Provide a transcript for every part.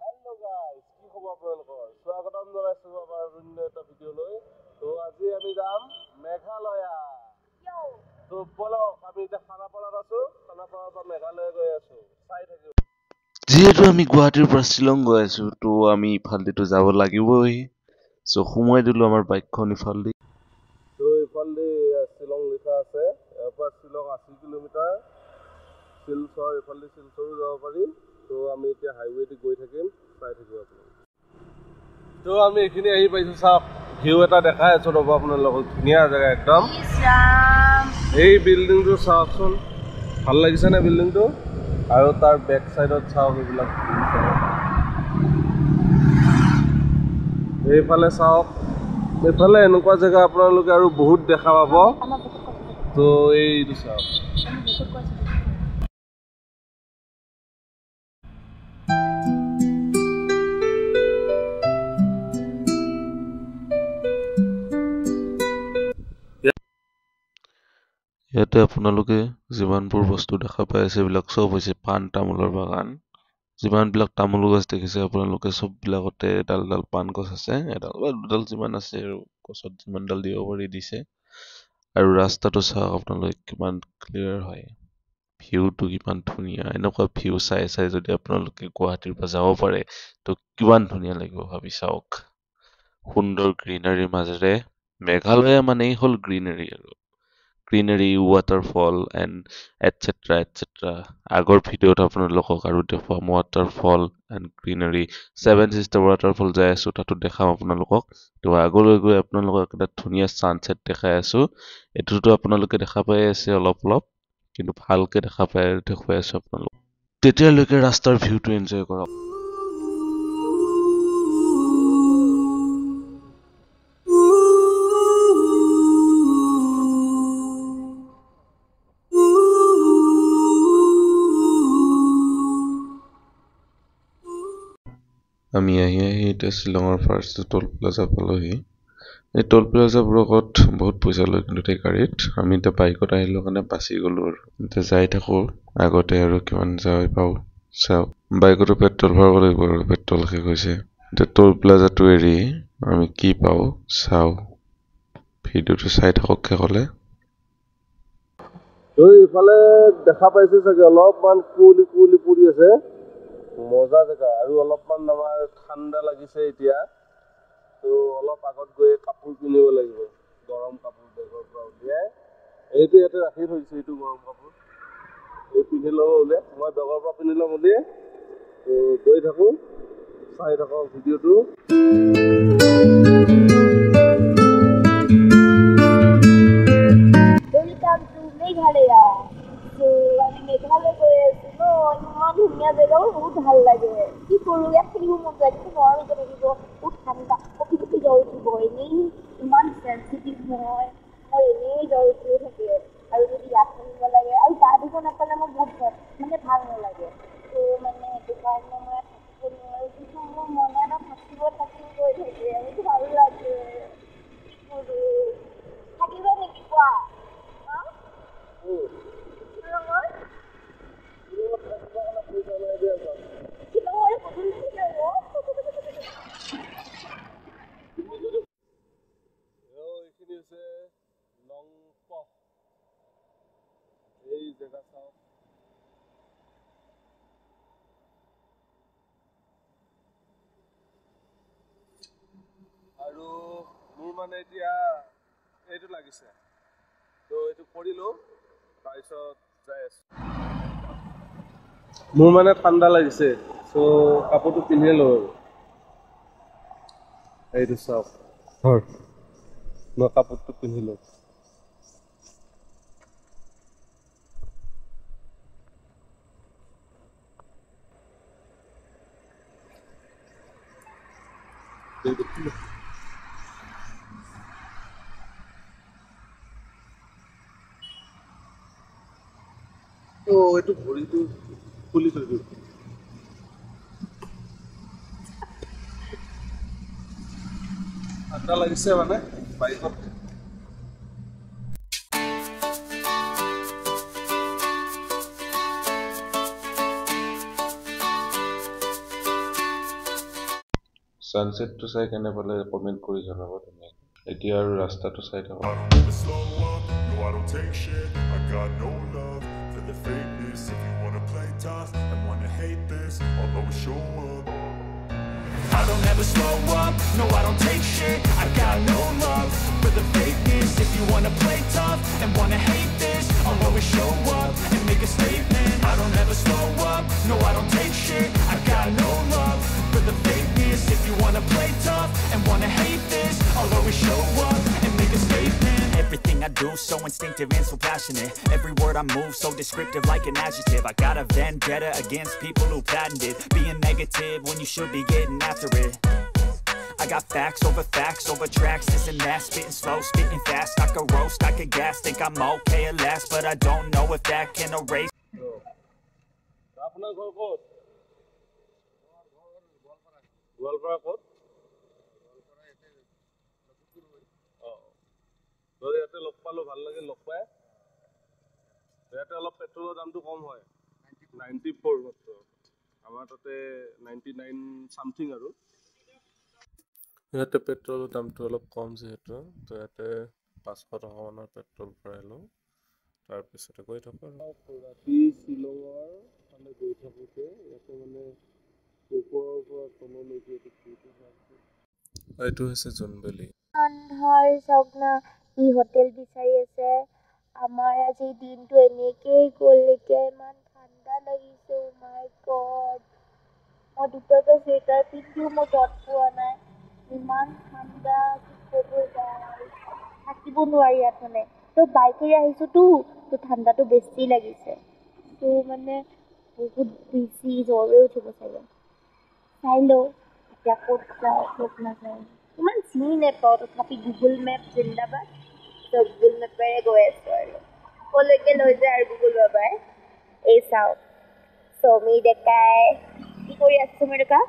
Hello guys কি খবৰ আপোনালোকৰ স্বাগতম জনাইছো আমাৰ অন্য এটা ভিডিঅ'লৈ তো আজি আমি যাম মেঘালয়া তো বলক আমি এতিয়া খানাপাৰাত আছো খানাপাৰাৰ পৰা মেঘালয়া গৈ আছো চাই থাকিব যিহেতু আমি গুৱাহাটীৰ পৰা শ্বিলং গৈ আছো তো আমি ইফালেদিতো যাব লাগিবই সো সোমাই দিলো আমাৰ বাইকখন ইফালেদি তো ইফালে শ্বিলং লিখা আছে ইয়াৰ পৰা শ্বিলং 80 কিলোমিটাৰ শিলচৰ ইফালে শিলচৰো যাব পাৰি তো আমি এতিয়া হাইৱেদি গৈ থাকিম চাই থাকিব আপোনালোকে তো আমি এইখিনি আহি পাইছো চাওক ভিউ এটা দেখাই আছো ৰ'ব আপোনালোকক ধুনীয়া জেগা একদম এই বিল্ডিংটো চাওকচোন ভাল লাগিছে নে বিল্ডিংটো আৰু তাৰ বেক সাইডত চাওক এইবিলাক এইফালে চাওক এইফালে এনেকুৱা জেগা আপোনালোকে আৰু বহুত দেখা পাব তো এইটো চাওক ইয়াতে আপোনালোকে যিমানবোৰ বস্তু দেখা পাই আছে এইবিলাক সব হৈছে পাণ তামোলৰ বাগান যিমানবিলাক তামোল গছ দেখিছে আপোনালোকে সববিলাকতে এডাল পাণ গছ আছে এডাল বা দুডাল যিমান আছে আৰু গছত যিমানডাল দিব পাৰি দিছে আৰু ৰাস্তাটো চাওক আপোনালোকে কিমান ক্লিয়াৰ হয় ভিউটো কিমান ধুনীয়া এনেকুৱা ভিউ চাই চাই যদি আপোনালোকে গুৱাহাটীৰ পৰা যাব পাৰে তো কিমান ধুনীয়া লাগিব ভাবি চাওক সুন্দৰ গ্ৰীনাৰীৰ মাজেৰে মেঘালয়া মানেই হ'ল গ্ৰীনাৰী আৰু greenery waterfall and etcetera etcetera আগৰ ভিডিঅ'ত আপোনালোকক আৰু দেখুৱাম waterfall and greenery seven sister waterfall যাই আছো তাতো দেখাম আপোনালোকক তো আগলৈ গৈ আপোনালোকক এটা ধুনীয়া ছানছেট দেখাই আছো এইটোতো আপোনালোকে দেখা পাই আছে অলপ অলপ কিন্তু ভালকে দেখা পাই দেখুৱাই আছো আপোনালোক তেতিয়ালৈকে ৰাস্তাৰ ভিউটো এনজয় কৰক আমি আহি এতিয়া শ্বিলঙৰ ফাৰ্ষ্ট টোল প্লাজা পালোহি এই টোল প্লাজাবোৰৰ আগত বহুত পইচা লয় কিন্তু এই গাড়ীত আমি এতিয়া বাইকত আহিলো কাৰণে বাচি গলো আৰু এতিয়া যাই থাকো আগতে আৰু কিমান যাই পাওঁ চাওঁ বাইকতো পেট্ৰল ভৰাব লাগিব আৰু পেট্ৰল শেষ হৈছে এতিয়া টোল প্লাজাটো এৰি আমি কি পাওঁ চাওঁ ভিডিঅ'টো চাই থাকক শেষলে ইফালে দেখা পাইছে চাগে অলপমান কুঁৱলী কুঁৱলী পৰি আছে মজা জেগা আৰু অলপমান আমাৰ ঠাণ্ডা লাগিছে এতিয়া তো অলপ আগত গৈ কাপোৰ কিনিব লাগিব গৰম কাপোৰ বেগৰ পৰা উলিয়াই এইটো ইয়াতে ৰাখি থৈছে এইটো গৰম কাপোৰ এই পিন্ধি ল'ব উলিয়াই মই বেগৰ পৰা পিন্ধি ল'ম উলিয়াই তো গৈ থাকোঁ চাই থাকক ভিডিঅ'টো মেঘালয়া তো আমি মেঘালয় গৈ আছো ন ইমান ধুনীয়া জেগা বহুত ভাল লাগে কি কৰোঁ ইয়াত থাকিব মন যায় কিন্তু নোৱাৰো যে থাকিব বহুত ঠাণ্ডা কপি কপি জ্বৰ উঠিব এনেই ইমান চেঞ্চিটিভ নহয় মোৰ এনেই জ্বৰ উঠিয়ে থাকে আৰু যদি ইয়াত থাকিব লাগে আৰু গা ধুব নাপালে মোৰ বহুত মানে ভাল নালাগে তো মানে সেইটো কাৰণে মই থাকিব নোৱাৰোঁ কিন্তু মোৰ মনে এটা থাকিব গৈ থাকে সেইটো ভাল লাগে কি কৰোঁ থাকিব নেকি কোৱা এইখিনি হৈছে লংপ এই জেগা চাওক আৰু মোৰ মানে এতিয়া এইটো লাগিছে তো এইটো কৰিলোঁ তাৰপিছত যাই আছোঁ মোৰ মানে ঠাণ্ডা লাগিছে চ' কাপোৰটো পিন্ধি লওঁ আৰু এইটো চাওক মই কাপোৰটো পিন্ধি লওঁ এইটো ভৰিটো খুলি থৈ দিওঁ ঠাণ্ডা লাগিছে মানে বাইকত ছানছেটটো চাই কেনে পালে কমেণ্ট কৰি জনাব তুমি। এতিয়া আৰু ৰাস্তাটো চাই থাকক। I don't ever slow up, no I don't take shit. I got no love for the fakeness. If you wanna play tough and wanna hate this, I'll always show up. I don't ever slow up, no I don't take shit. I got no love for the fakeness. If you wanna play tough and wanna hate this, I'll always show up and make a statement. I don't ever slow up, no I don't take shit. I got no love for the fakeness. If you wanna play tough and wanna hate this, I'll always show up and make a statement. Everything I do so instinctive and so passionate. Every word I move so descriptive like an adjective. I got a vendetta against people who patented being negative when you should be getting after it. I got facts over tracks, this and that. Spitting slow, spitting fast. I could roast, I could gas. Think I'm okay at last, but I don't know if that can erase. আপোনাৰ ঘৰ ক'ত? গোৱালপাৰা ক'ত? অঁ ইয়াতে লগ পালোঁ, ভাল লাগে লগ পাই। ইয়াতে অলপ পেট্ৰলৰ দামটো কম হয়, 94 মাত্ৰ। আমাৰ তাতে 99 চামথিং আৰু। ইয়াতে পেট্ৰলৰ দামটো অলপ কম যিহেতু, তো ইয়াতে 500 টকা মানৰ পেট্ৰল ভৰাই লওঁ, তাৰপিছতে গৈ থাকোঁ আৰু। ৰাতি শ্বিলঙৰ মানে গৈ থাকোঁতে ইয়াতে মানে ওপৰৰ পৰা তললৈকে এইটো হৈছে জোনবেলি। আন্ধাৰ চাওক না, ই হোটেল বিচাৰি আছে। আমাৰ আজি দিনটো এনেকেই গ'ল, এতিয়া ইমান ঠাণ্ডা লাগিছে। অ' মাই গড, মই দুটাকৈ চুৱেটাৰ পিন্ধিও মই য'ত পোৱা নাই, ইমান ঠাণ্ডা, কি ক'ব যায়, থাকিব নোৱাৰি ইয়াত মানে। তো বাইকেৰে আহিছোঁতো, তো ঠাণ্ডাটো বেছি লাগিছে, তো মানে বহুত বেছি জ্বৰে উঠিব চাগে। চাই লওঁ এতিয়া ক'ত যাওঁ ক'ত নাযাওঁ, ইমান চিনি নাপাওঁ, তথাপি গুগল মেপ জিন্দাবাদ। তো গুগল মেপেৰে গৈ আছোঁ আৰু ক'লৈকে লৈ যায় আৰু গুগল বাবাই। এই চাওক চমি ডেকাই কি কৰি আছে। চমি ডেকা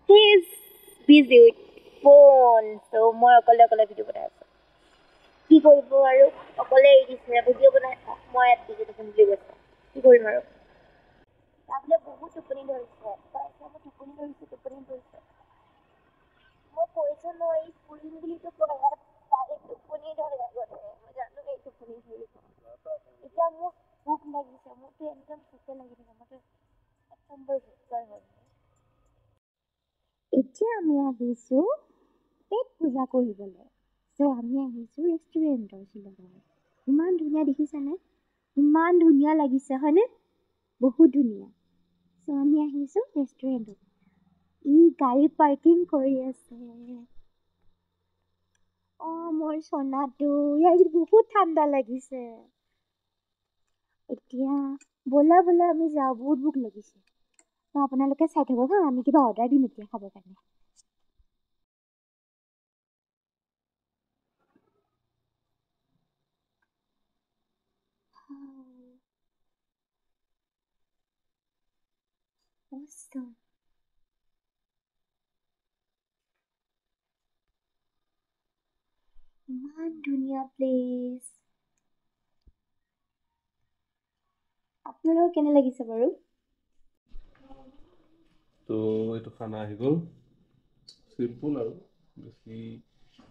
he is busy with phone, ত' মই অকলে ভিডিঅ' বনাই আছোঁ। কি কৰিব আৰু, অকলে এৰি দিছে ভিডিঅ' বনাই, মই ইয়াত বিজি থাকোঁ বুলি কৈছে, কি কৰিম আৰু। তাৰপিছত বহুত টোপনি ধৰিছে, মই টোপনি ধৰিছে। মই কৈছোঁ নহয়, এই ফুৰিম বুলিতো কয়, তাৰে টোপনি ধৰে আগতে, মই জানো এই টোপনি ধৰিব। এতিয়া মোৰ ভোক লাগিছে, মোৰতো একদম ভোকে লাগি থাকে, মইতো এক নম্বৰ ভোকাৰ হয়। এতিয়া আমি আহিছোঁ পেট পূজা কৰিবলৈ। চ' আমি আহিছোঁ ৰেষ্টুৰেণ্টৰ শ্বিলঙত। ইমান ধুনীয়া দেখিছেনে, ইমান ধুনীয়া লাগিছে হয়নে, বহুত ধুনীয়া। চ' আমি আহিছোঁ ৰেষ্টুৰেণ্টত, ই গাড়ী পাৰ্কিং কৰি আছে। অঁ মোৰ সোণাটো, ইয়াৰ বহুত ঠাণ্ডা লাগিছে। এতিয়া ব'লা আমি যাওঁ, বহুত ভোক লাগিছে। তো আপোনালোকে চাই থাকক হা, আমি কিবা অৰ্ডাৰ দিম এতিয়া খাবৰ কাৰণে। Awesome. ইমান ধুনীয়া প্লেচ। আপোনালোকৰ কেনে লাগিছে বাৰু? তো এইটো খানা আহি গ'ল, চিম্পুল আৰু বেছি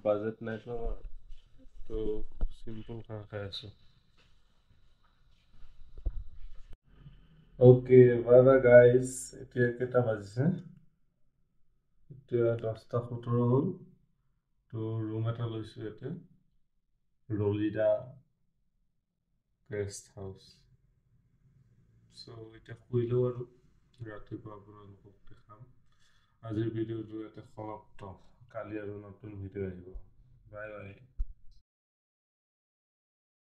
বাজেট নাইতো আমাৰ, তো চিম্পুল খানা খাই আছোঁ। অ'কে বাই বাই গাইজ, এতিয়া কেইটা বাজিছে, এতিয়া 10:17 হ'ল। তো ৰুম এটা লৈছোঁ ইয়াতে, ৰলিডা গেষ্ট হাউচ। চ' এতিয়া শুই লওঁ আৰু ৰাতিপুৱা আপোনালোকক দেখাম। আজিৰ ভিডিঅ'টো ইয়াতে সমাপ্ত, কালি আৰু নতুন ভিডিঅ' আহিব। Bye bye.